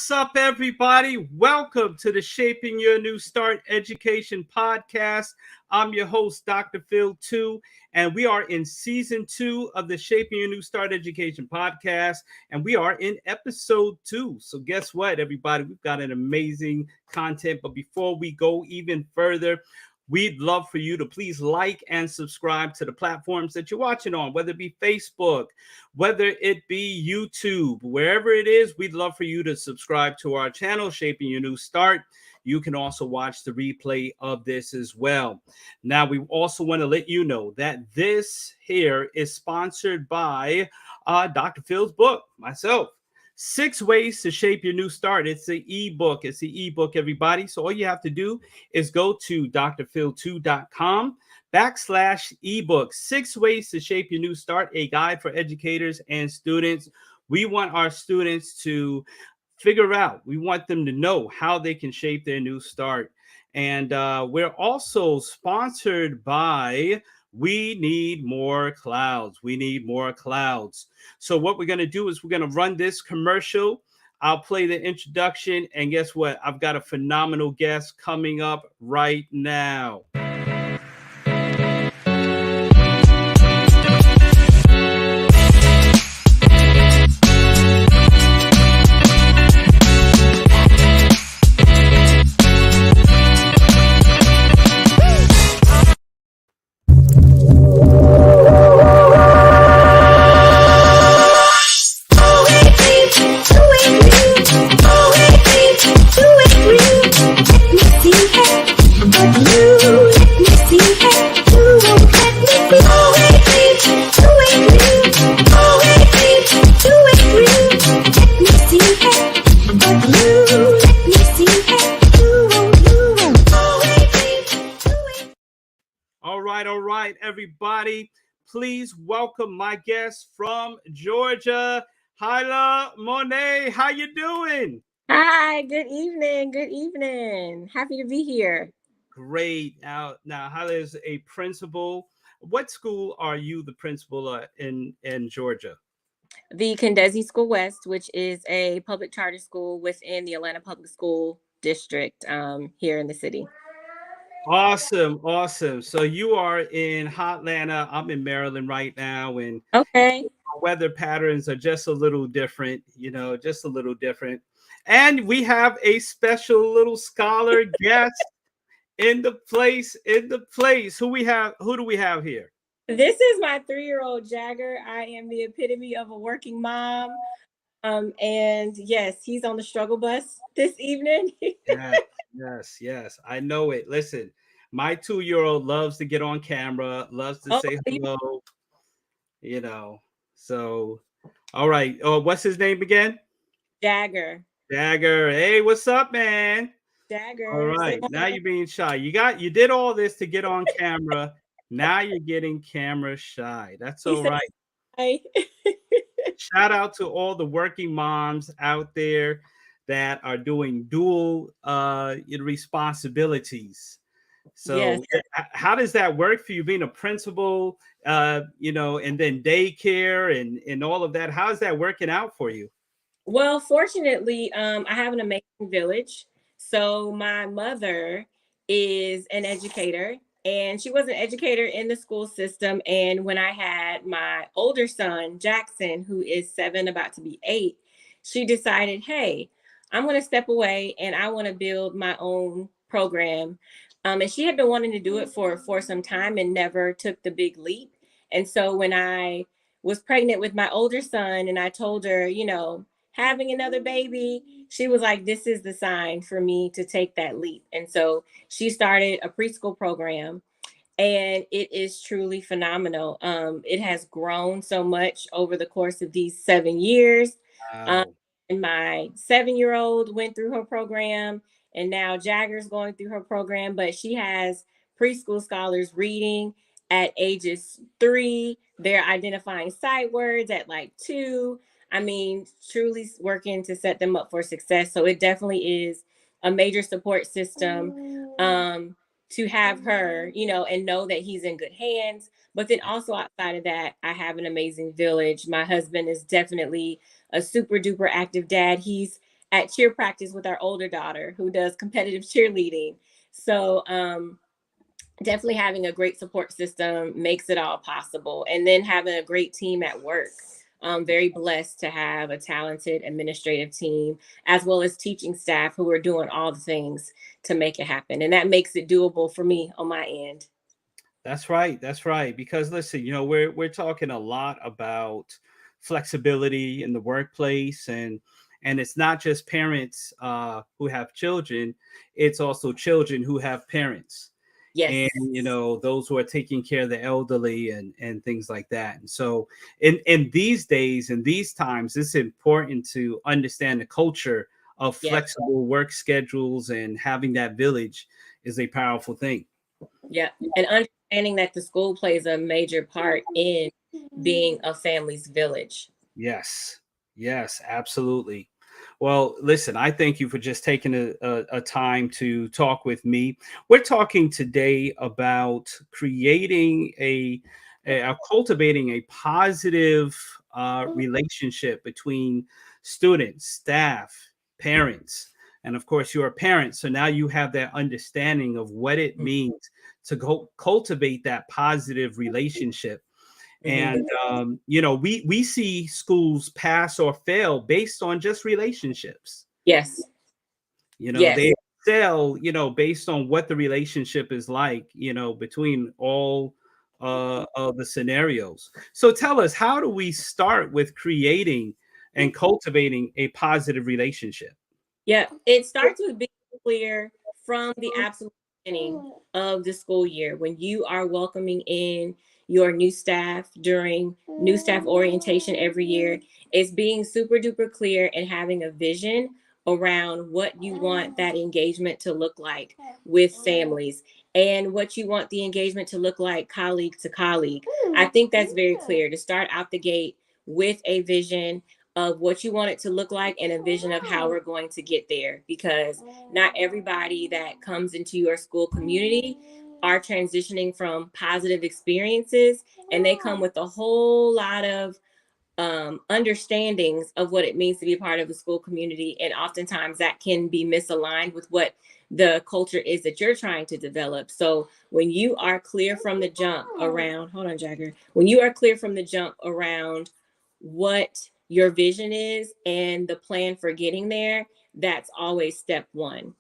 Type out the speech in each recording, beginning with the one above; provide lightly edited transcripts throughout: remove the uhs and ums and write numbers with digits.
What's up, everybody? Welcome to the Shaping Your New Start Education podcast. I'm your host, Dr. Phil 2, and we are in season 2 of the Shaping Your New Start Education podcast, and we are in episode 2. So guess what, everybody? We've got an amazing content, but before we go even further, we'd love for you to please like and subscribe to the platforms that you're watching on, whether it be Facebook, whether it be YouTube, wherever it is. We'd love for you to subscribe to our channel, Shaping Your New Start. You can also watch the replay of this as well. Now, we also want to let you know that this here is sponsored by Dr. Phil's book, myself. 6 Ways to Shape Your New Start. It's the ebook. It's the ebook, everybody. So all you have to do is go to drphil2.com/ebook. 6 Ways to Shape Your New Start, a guide for educators and students. We want our students to figure out, we want them to know how they can shape their new start. And we're also sponsored by We Need More Clouds. We need more clouds. So what we're going to do is we're going to run this commercial. I'll play the introduction. And guess what? I've got a phenomenal guest coming up right now. All right, everybody. Please welcome my guest from Georgia, Hyla-Monet. How you doing? Hi, good evening. Good evening. Happy to be here. Great. Now Hyla is a principal. What school are you the principal in Georgia? The Condesi School West, which is a public charter school within the Atlanta Public School District here in the city. Awesome. So you are in hot Atlanta. I'm in Maryland right now, and okay, weather patterns are just a little different, just a little different. And we have a special little scholar guest in the place. Who do we have here? This is my 3-year-old Jagger. I am the epitome of a working mom. And yes, he's on the struggle bus this evening. Yes. I know it. Listen, my 2-year-old loves to get on camera, loves to say hello, So, all right. Oh, what's his name again? Jagger. Hey, what's up, man? Jagger. All right. Now you're being shy. You did all this to get on camera. Now you're getting camera shy. That's all right. Hi. Shout out to all the working moms out there that are doing dual responsibilities. So yes. How does that work for you being a principal, and then daycare and all of that? How is that working out for you? Well, fortunately, I have an amazing village. So my mother is an educator, and she was an educator in the school system. And when I had my older son, Jackson, who is 7, about to be 8, she decided, hey, I'm going to step away and I want to build my own program. And she had been wanting to do it for some time and never took the big leap. And so when I was pregnant with my older son and I told her, having another baby, she was like, this is the sign for me to take that leap. And so she started a preschool program, and it is truly phenomenal. It has grown so much over the course of these 7 years. Wow. And my 7-year-old went through her program, and now Jagger's going through her program, but she has preschool scholars reading at ages 3. They're identifying sight words at like 2. I mean, truly working to set them up for success. So it definitely is a major support system to have her, and know that he's in good hands. But then also outside of that, I have an amazing village. My husband is definitely a super duper active dad. He's at cheer practice with our older daughter who does competitive cheerleading. So definitely having a great support system makes it all possible. And then having a great team at work. I'm very blessed to have a talented administrative team as well as teaching staff who are doing all the things to make it happen. And that makes it doable for me on my end. That's right. That's right. Because listen, we're talking a lot about flexibility in the workplace, and it's not just parents who have children; it's also children who have parents, and Yes. those who are taking care of the elderly and things like that. And so, in these days, in these times, it's important to understand the culture of Yes. flexible work schedules, and having that village is a powerful thing. Yeah. And understanding that the school plays a major part in being a family's village. Yes. Yes, absolutely. Well, listen, I thank you for just taking a time to talk with me. We're talking today about creating cultivating a positive relationship between students, staff, parents, and of course, you're a parent. So now you have that understanding of what it means to cultivate that positive relationship. Mm-hmm. And we see schools pass or fail based on just relationships. Yes. They Yes. excel, based on what the relationship is like, between all of the scenarios. So tell us, how do we start with creating and cultivating a positive relationship? Yeah, it starts with being clear from the absolute beginning of the school year when you are welcoming in your new staff during new staff orientation every year. It's being super duper clear and having a vision around what you want that engagement to look like with families and what you want the engagement to look like colleague to colleague. I think that's very clear to start out the gate with a vision of what you want it to look like and a vision of how we're going to get there, because not everybody that comes into your school community are transitioning from positive experiences, and they come with a whole lot of understandings of what it means to be a part of a school community, and oftentimes that can be misaligned with what the culture is that you're trying to develop. So when you are clear from the jump around, hold on, Jagger, when you are clear from the jump around what your vision is and the plan for getting there, that's always step one.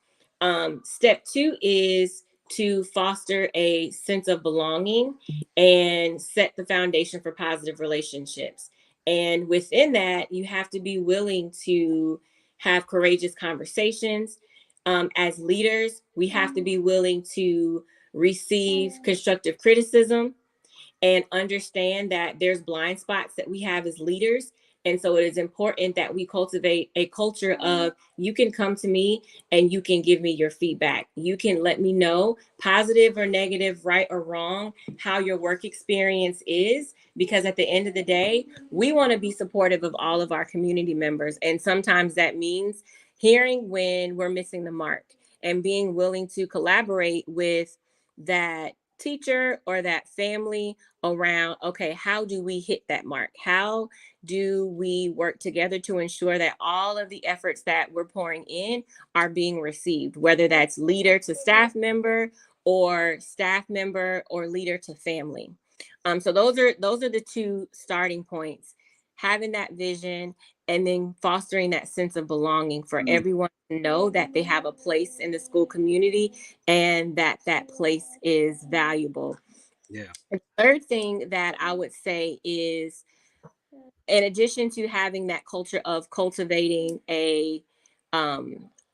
Step two is to foster a sense of belonging and set the foundation for positive relationships. And within that, you have to be willing to have courageous conversations. As leaders, we have to be willing to receive constructive criticism and understand that there's blind spots that we have as leaders. And so it is important that we cultivate a culture of you can come to me and you can give me your feedback. You can let me know, positive or negative, right or wrong, how your work experience is. Because at the end of the day, we want to be supportive of all of our community members. And sometimes that means hearing when we're missing the mark and being willing to collaborate with that teacher or that family around, okay, how do we hit that mark? How do we work together to ensure that all of the efforts that we're pouring in are being received, whether that's leader to staff member or staff member or leader to family. So those are the two starting points: having that vision and then fostering that sense of belonging for Mm, everyone to know that they have a place in the school community and that that place is valuable. yeah. The third thing that I would say is, in addition to having that culture of cultivating an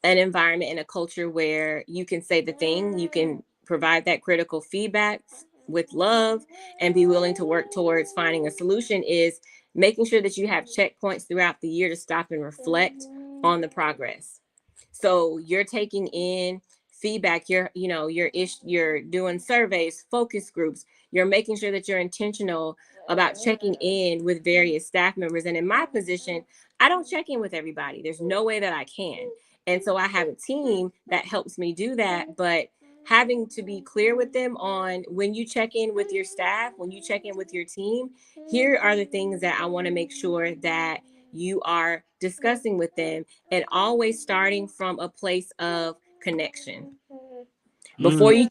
environment and a culture where you can say the thing, you can provide that critical feedback with love and be willing to work towards finding a solution, is making sure that you have checkpoints throughout the year to stop and reflect on the progress. So you're taking in feedback, you're doing surveys, focus groups, you're making sure that you're intentional about checking in with various staff members. And in my position, I don't check in with everybody. There's no way that I can. And so I have a team that helps me do that, but having to be clear with them on, when you check in with your staff, when you check in with your team, here are the things that I want to make sure that you are discussing with them, and always starting from a place of connection. Before Mm, you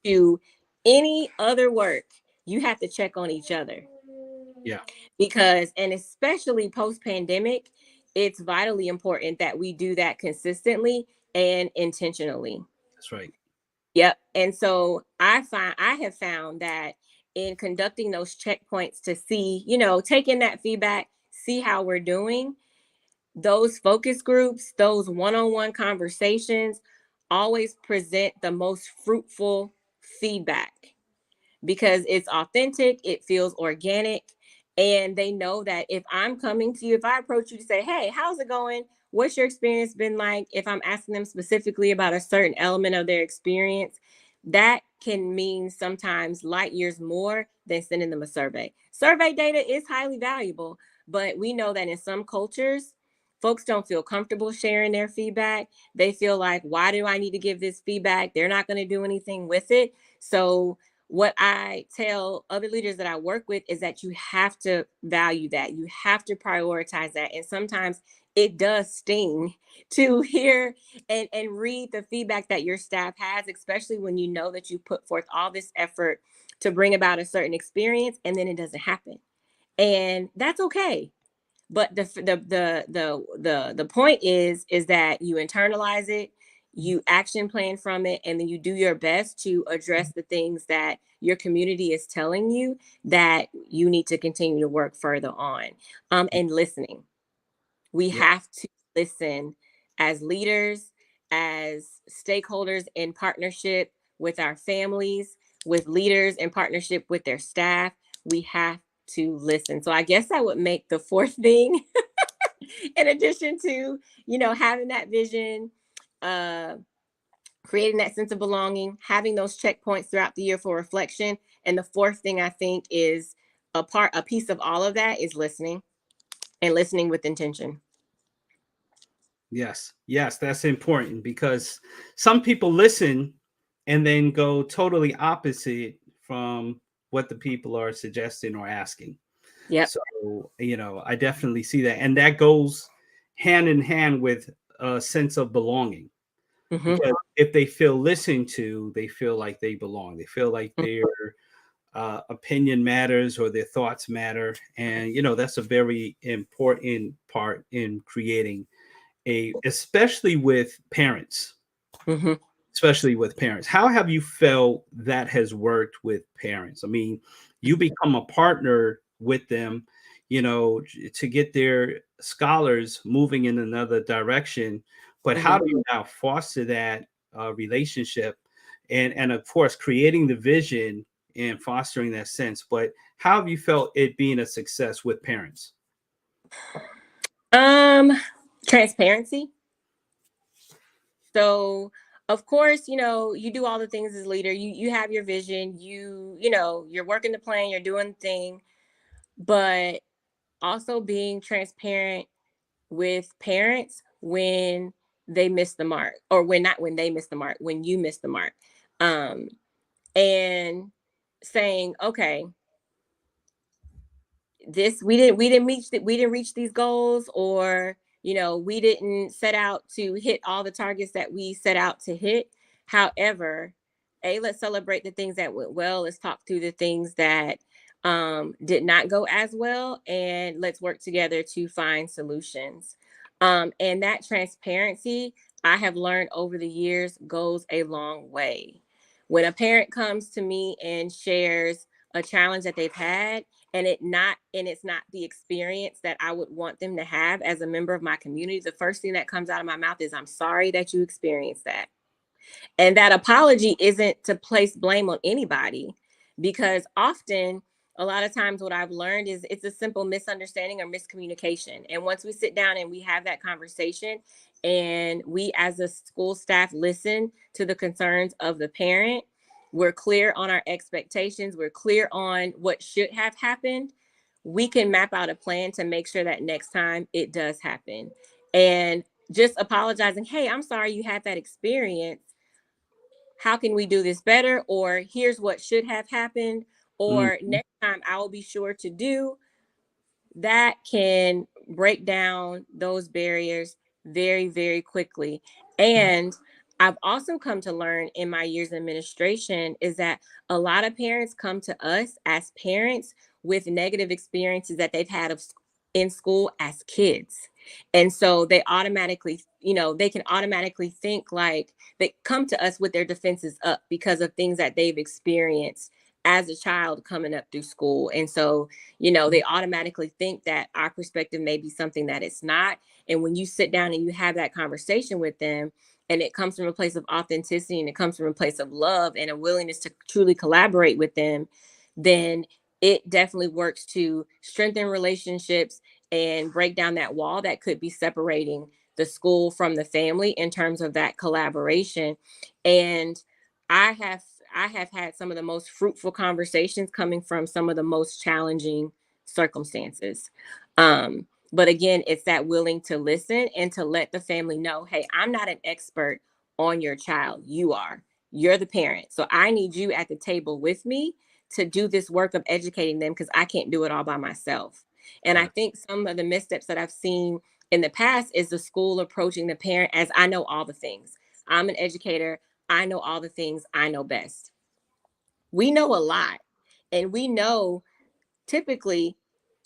do any other work, you have to check on each other. yeah, Because, and especially post pandemic, it's vitally important that we do that consistently and intentionally. that's right. Yep. And so I have found that in conducting those checkpoints to see, taking that feedback, see how we're doing, those focus groups, those one-on-one conversations always present the most fruitful feedback, because it's authentic, it feels organic, and they know that if I'm coming to you, if I approach you to say, "Hey, how's it going? What's your experience been like?" If I'm asking them specifically about a certain element of their experience, that can mean sometimes light years more than sending them a survey. Survey data is highly valuable, but we know that in some cultures, folks don't feel comfortable sharing their feedback. They feel like, why do I need to give this feedback? They're not going to do anything with it. So what I tell other leaders that I work with is that you have to value that. You have to prioritize that. And sometimes it does sting to hear and read the feedback that your staff has, especially when you know that you put forth all this effort to bring about a certain experience and then it doesn't happen. And that's okay. But the point is that you internalize it, you action plan from it, and then you do your best to address the things that your community is telling you that you need to continue to work further on. And listening, we Yeah, have to listen as leaders, as stakeholders in partnership with our families, with leaders in partnership with their staff. We have to listen. So I guess I would make the fourth thing, in addition to, having that vision, uh, creating that sense of belonging, having those checkpoints throughout the year for reflection. And the fourth thing I think is a piece of all of that is listening, and listening with intention. yes, yes, that's important because some people listen and then go totally opposite from what the people are suggesting or asking. Yep. So, I definitely see that. And that goes hand in hand with a sense of belonging. Hmm. Because if they feel listened to, they feel like they belong. They feel like their opinion matters or their thoughts matter. And, that's a very important part in creating especially with parents, Hmm. especially with parents. How have you felt that has worked with parents? I mean, you become a partner with them, to get their scholars moving in another direction. But how Hmm. do you now foster that relationship, and of course creating the vision and fostering that sense? But how have you felt it being a success with parents? Um, Transparency. So of course, you do all the things as leader. You have your vision. You're working the plan. You're doing the thing, but also being transparent with parents when they miss the mark, or when not when they miss the mark, when you miss the mark, um, and saying, okay, this we didn't reach these goals, or we didn't set out to hit all the targets that we set out to hit. However, let's celebrate the things that went well. Let's talk through the things that did not go as well, and let's work together to find solutions. And that transparency, I have learned over the years, goes a long way. When a parent comes to me and shares a challenge that they've had, and it's not the experience that I would want them to have as a member of my community, the first thing that comes out of my mouth is, "I'm sorry that you experienced that." And that apology isn't to place blame on anybody, because often, a lot of times, what I've learned is it's a simple misunderstanding or miscommunication. And once we sit down and we have that conversation, and we as a school staff listen to the concerns of the parent, we're clear on our expectations, we're clear on what should have happened, we can map out a plan to make sure that next time it does happen. And just apologizing, "Hey, I'm sorry you had that experience. How can we do this better?" Or, "Here's what should have happened," or, Mhm. "Next time I will be sure to do," that can break down those barriers very, very quickly. And I've also come to learn in my years in administration is that a lot of parents come to us as parents with negative experiences that they've had in school as kids. And so they automatically, they can automatically think like they come to us with their defenses up because of things that they've experienced as a child coming up through school. And so, they automatically think that our perspective may be something that it's not. And when you sit down and you have that conversation with them, and it comes from a place of authenticity and it comes from a place of love and a willingness to truly collaborate with them, then it definitely works to strengthen relationships and break down that wall that could be separating the school from the family in terms of that collaboration. And I have I have had some of the most fruitful conversations coming from some of the most challenging circumstances. But again, it's that willing to listen and to let the family know, hey, I'm not an expert on your child. You are. You're the parent. So I need you at the table with me to do this work of educating them because I can't do it all by myself. And I Right. think some of the missteps that I've seen in the past is the school approaching the parent as I know all the things. I'm an educator. I know all the things I know best. We know a lot, and we know typically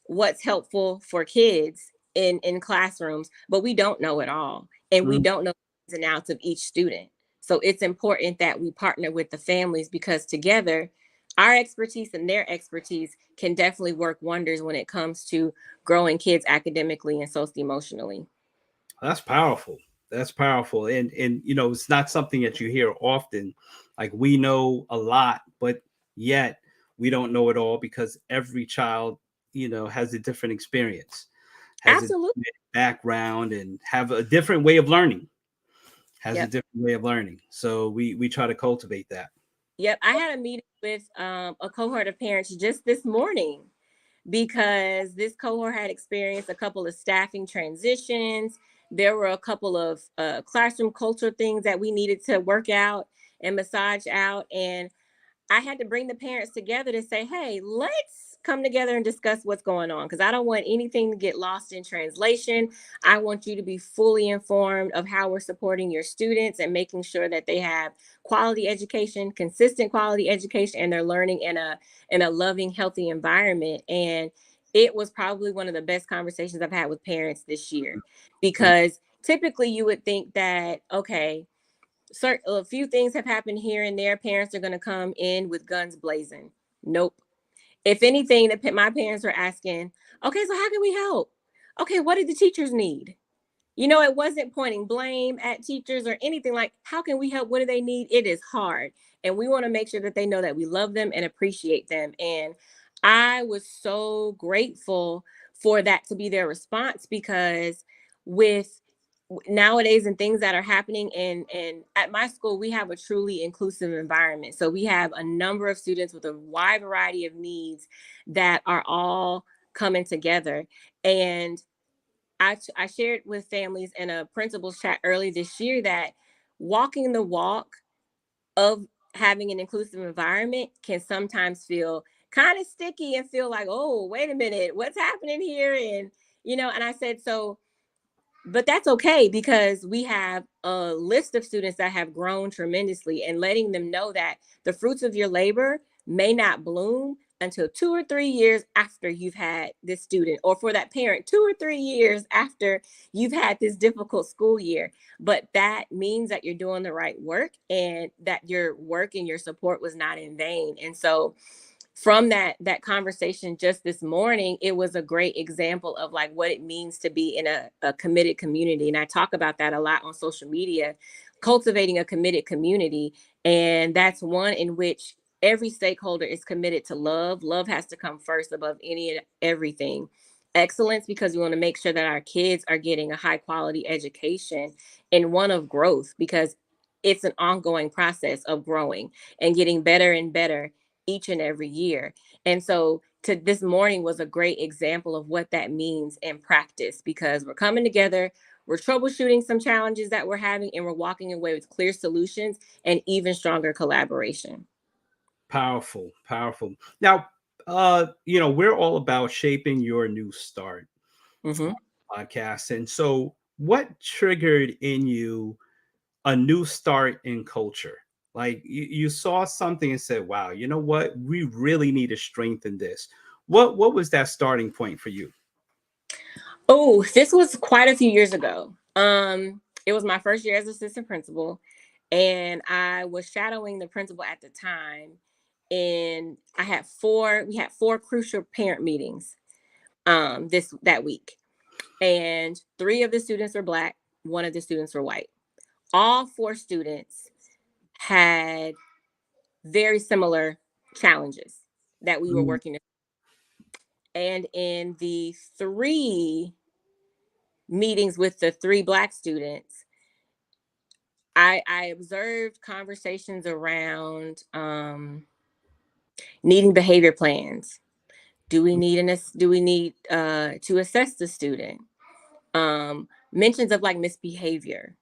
what's helpful for kids in classrooms, but we don't know it all, and we Mhm. don't know the ins and outs of each student. So it's important that we partner with the families because together our expertise and their expertise can definitely work wonders when it comes to growing kids academically and socially emotionally. That's powerful. That's powerful. And it's not something that you hear often. Like we know a lot, but yet we don't know it all because every child, has a different experience, has a Absolutely. different background and have a different way of learning, has a Yep. different way of learning. So we try to cultivate that. Yep. I had a meeting with a cohort of parents just this morning because this cohort had experienced a couple of staffing transitions. There were a couple of classroom culture things that we needed to work out and massage out. And I had to bring the parents together to say, hey, let's come together and discuss what's going on because I don't want anything to get lost in translation. I want you to be fully informed of how we're supporting your students and making sure that they have quality education, consistent quality education, and they're learning in a loving, healthy environment. And it was probably one of the best conversations I've had with parents this year because typically you would think that, okay, a few things have happened here and there. Parents are going to come in with guns blazing. Nope. If anything, my parents were asking, okay, so how can we help? Okay, what do the teachers need? It wasn't pointing blame at teachers or anything like, how can we help? What do they need? It is hard. And we want to make sure that they know that we love them and appreciate them. And I was so grateful for that to be their response because with nowadays and things that are happening and at my school we have a truly inclusive environment, so we have a number of students with a wide variety of needs that are all coming together. And I shared with families in a principal's chat early this year that walking the walk of having an inclusive environment can sometimes feel kind of sticky and feel like, oh, wait a minute, what's happening here? And I said, so but that's okay because we have a list of students that have grown tremendously, and letting them know that the fruits of your labor may not bloom until 2 or 3 years after you've had this student, or for that parent 2 or 3 years after you've had this difficult school year. But that means that you're doing the right work and that your work and your support was not in vain. And so from that conversation just this morning, it was a great example of like what it means to be in a committed community. And I talk about that a lot on social media, cultivating a committed community. And that's one in which every stakeholder is committed to love. Love has to come first above any and everything. Excellence, because we want to make sure that our kids are getting a high quality education, and one of growth, because it's an ongoing process of growing and getting better and better each and every year. And so to this morning was a great example of what that means in practice because we're coming together, we're troubleshooting some challenges that we're having, and we're walking away with clear solutions and even stronger collaboration. Powerful, powerful. Now, we're all about shaping your new start. Mhm. podcast. And so, what triggered in you a new start in culture? Like you saw something and said, "Wow, you know what? We really need to strengthen this." What was that starting point for you? Oh, this was quite a few years ago. It was my first year as assistant principal, and I was shadowing the principal at the time. And we had four crucial parent meetings that week. And three of the students were Black, one of the students were white. All four students had very similar challenges that we were Mm, working. And in the three meetings with the three Black students, I observed conversations around needing behavior plans. Do we need to assess the student? Mentions of like misbehavior.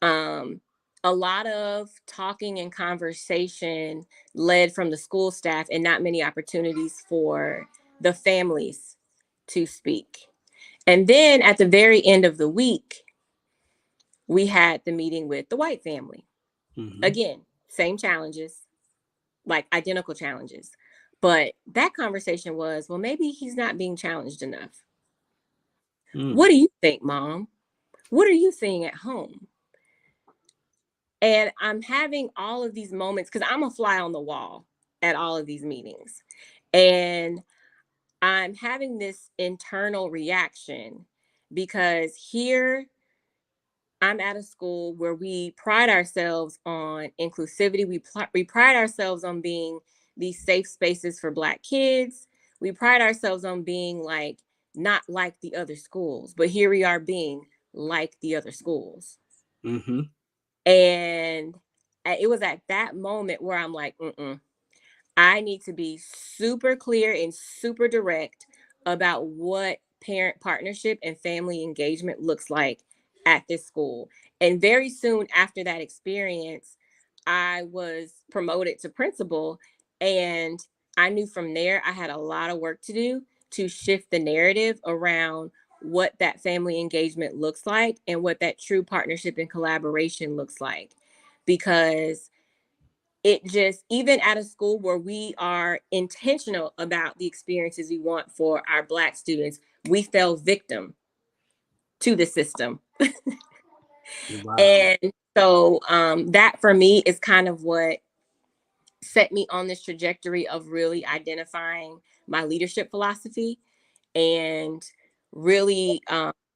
Um, a lot of talking and conversation led from the school staff, and not many opportunities for the families to speak. And then at the very end of the week, we had the meeting with the white family. mhm, Again, same challenges, like identical challenges. But that conversation was, well, maybe he's not being challenged enough. mm, What do you think, Mom? What are you seeing at home? And I'm having all of these moments because I'm a fly on the wall at all of these meetings. And I'm having this internal reaction because here I'm at a school where we pride ourselves on inclusivity. We pride ourselves on being these safe spaces for Black kids. We pride ourselves on being like not like the other schools, but here we are being like the other schools. mhm, And it was at that moment where I'm like, I need to be super clear and super direct about what parent partnership and family engagement looks like at this school. And very soon after that experience, I was promoted to principal. And I knew from there I had a lot of work to do to shift the narrative around what that family engagement looks like and what that true partnership and collaboration looks like. Because it just, even at a school where we are intentional about the experiences we want for our Black students, we fell victim to the system. wow, And so that for me is kind of what set me on this trajectory of really identifying my leadership philosophy, and really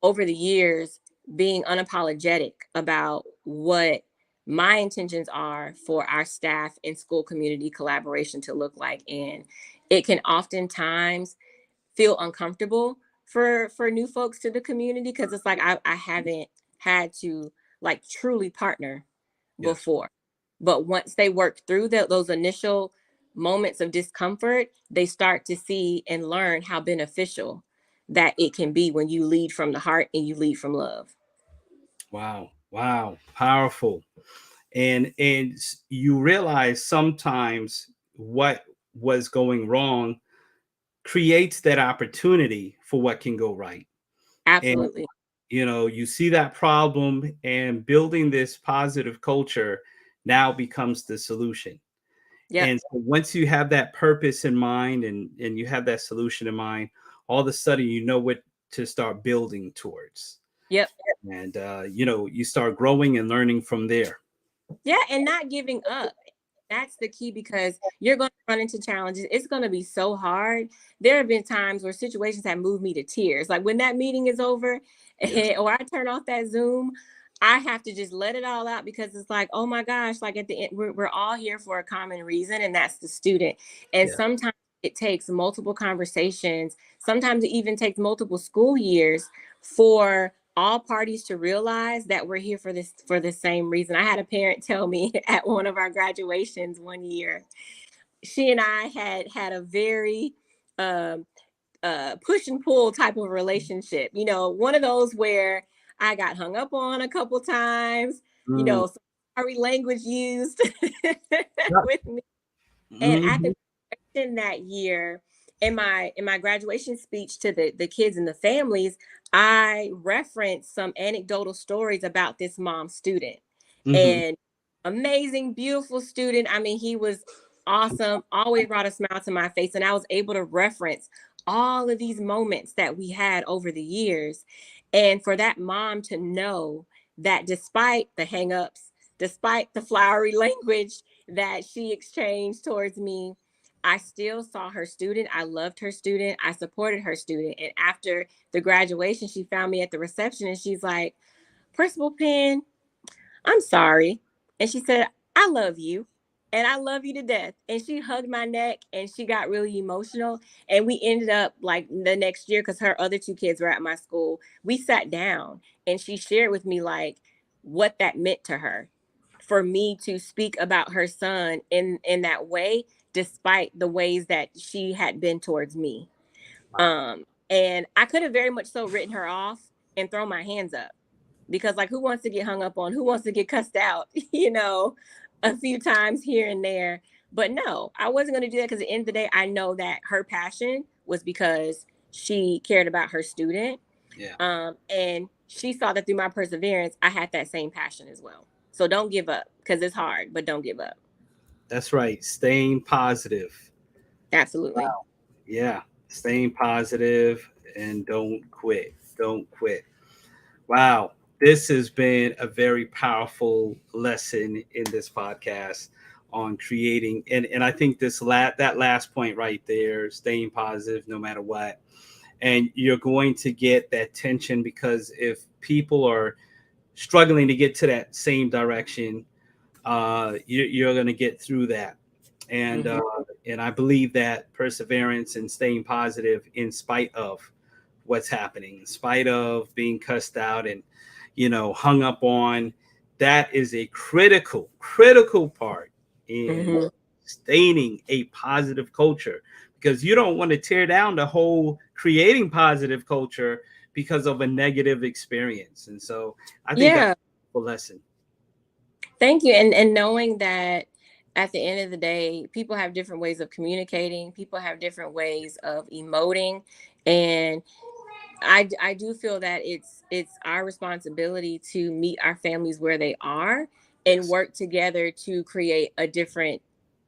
over the years being unapologetic about what my intentions are for our staff and school community collaboration to look like. And it can oftentimes feel uncomfortable for new folks to the community because it's like I haven't had to like truly partner yes, before. But once they work through those initial moments of discomfort, they start to see and learn how beneficial that it can be when you lead from the heart and you lead from love. wow, wow, powerful. And you realize sometimes what was going wrong creates that opportunity for what can go right. And Absolutely. you see that problem, and building this positive culture now becomes the solution. Yep. And so once you have that purpose in mind, and you have that solution in mind, all of a sudden you know what to start building towards. Yep. And you start growing and learning from there. Yeah. And not giving up. That's the key, because you're going to run into challenges. It's going to be so hard. There have been times where situations have moved me to tears. Like when that meeting is over Yes, or I turn off that Zoom, I have to just let it all out, because it's like, oh my gosh, like at the end, we're all here for a common reason, and that's the student. And yes, sometimes it takes multiple conversations. Sometimes it even takes multiple school years for all parties to realize that we're here for the same reason. I had a parent tell me at one of our graduations one year, she and I had a very um, push and pull type of relationship. You know, one of those where I got hung up on a couple times. You mm, know, sorry language used yep, with me. And at mhm, the in that year, in my graduation speech to the kids and the families, I referenced some anecdotal stories about this mom student. Mm-hmm. And amazing, beautiful student. I mean, he was awesome, always brought a smile to my face. And I was able to reference all of these moments that we had over the years. And for that mom to know that despite the hangups, despite the flowery language that she exchanged towards me, I still saw her student. I loved her student. I supported her student. And after the graduation, she found me at the reception and she's like, Principal Penn, I'm sorry. And she said, I love you. And I love you to death. And she hugged my neck and she got really emotional. And we ended up like the next year, because her other two kids were at my school. We sat down and she shared with me like what that meant to her for me to speak about her son in that way, despite the ways that she had been towards me. Wow. And I could have very much so written her off and thrown my hands up, because like who wants to get hung up on, who wants to get cussed out, a few times here and there. But no, I wasn't going to do that, because at the end of the day, I know that her passion was because she cared about her student. Yeah. And she saw that through my perseverance, I had that same passion as well. So don't give up, because it's hard, but don't give up. That's right. Staying positive. Absolutely. Wow. Yeah. Staying positive and don't quit. Don't quit. Wow. This has been a very powerful lesson in this podcast on creating, and I think that last point right there, staying positive no matter what. And you're going to get that tension, because if people are struggling to get to that same direction, you're going to get through that. And Mm-hmm. uh, and I believe that perseverance and staying positive in spite of what's happening, in spite of being cussed out and hung up on, that is a critical part in Mm-hmm. sustaining a positive culture, because you don't want to tear down the whole creating positive culture because of a negative experience. And so I think that's Yeah. a lesson. Thank you. And knowing that at the end of the day, people have different ways of communicating, people have different ways of emoting. And I do feel that it's our responsibility to meet our families where they are and Yes. work together to create a different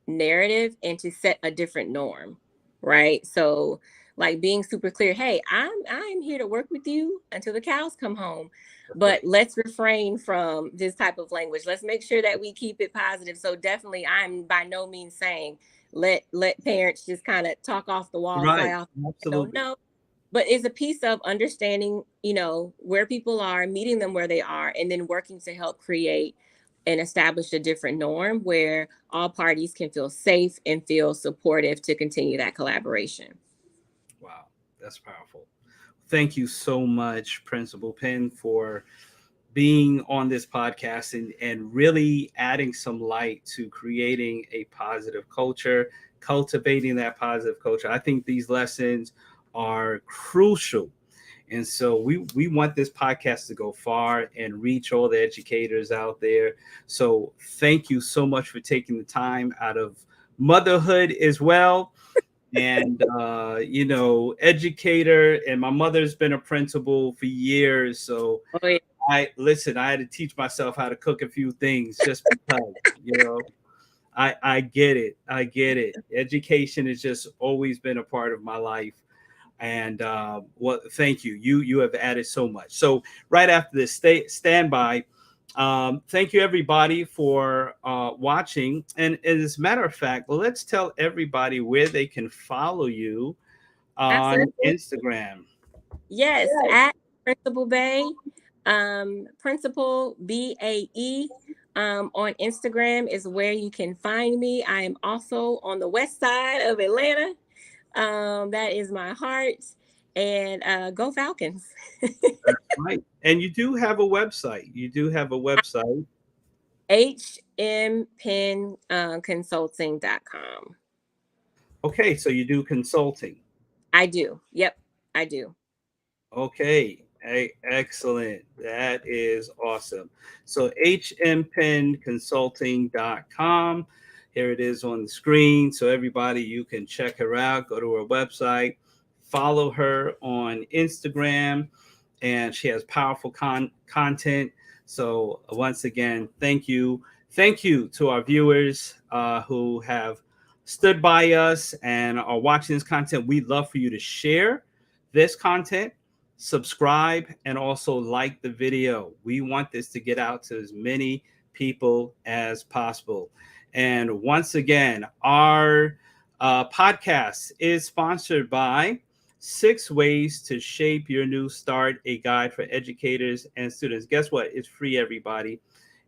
narrative and to set a different norm, right? So like being super clear, hey, I'm here to work with you until the cows come home, That's but right. let's refrain from this type of language. Let's make sure that we keep it positive. So definitely, I'm by no means saying let parents just kind of talk off the wall, Right. fly off the handle. Absolutely. No, but it's a piece of understanding, where people are, meeting them where they are, and then working to help create and establish a different norm where all parties can feel safe and feel supportive to continue that collaboration. Wow. That's powerful. Thank you so much, Principal Penn, for being on this podcast and really adding some light to creating a positive culture, cultivating that positive culture. I think these lessons are crucial. And so we want this podcast to go far and reach all the educators out there. So thank you so much for taking the time out of motherhood as well, and educator, and my mother's been a principal for years, so Oh, yeah. I had to teach myself how to cook a few things just because, you know, I get it. I get it. Education has just always been a part of my life. And well, thank you. You have added so much. So right after this, stand by. Thank you everybody for watching. And as a matter of fact, let's tell everybody where they can follow you on Absolutely. Instagram. Yes, at Principal Bay, Principal BAE. On Instagram is where you can find me. I am also on the west side of Atlanta. That is my heart. And go Falcons. Right. And you do have a website. You do have a website. HMPenconsulting.com. Okay, so you do consulting. I do. Yep, I do. Okay, excellent. That is awesome. So hmpennconsulting.com. Here it is on the screen. So everybody, you can check her out. Go to her website, follow her on Instagram, and she has powerful content. So once again, thank you. Thank you to our viewers who have stood by us and are watching this content. We'd love for you to share this content, subscribe, and also like the video. We want this to get out to as many people as possible. And once again, our podcast is sponsored by 6 Ways to Shape Your New Start, a guide for educators and students. Guess what? It's free, everybody.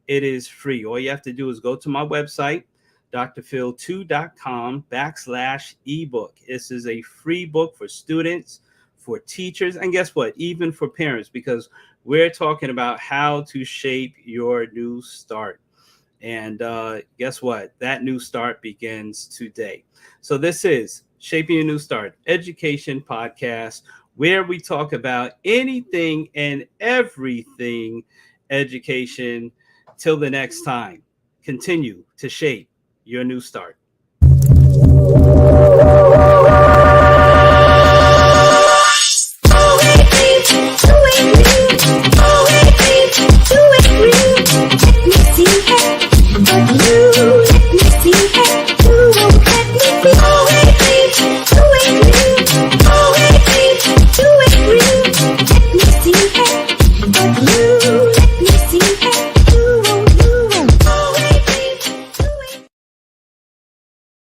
It is free. All you have to do is go to my website, drphil2.com/ebook. This is a free book for students, for teachers, and guess what? Even for parents, because we're talking about how to shape your new start. And guess what? That new start begins today. So this is Shaping a New Start Education Podcast, where we talk about anything and everything education. Till the next time, continue to shape your new start.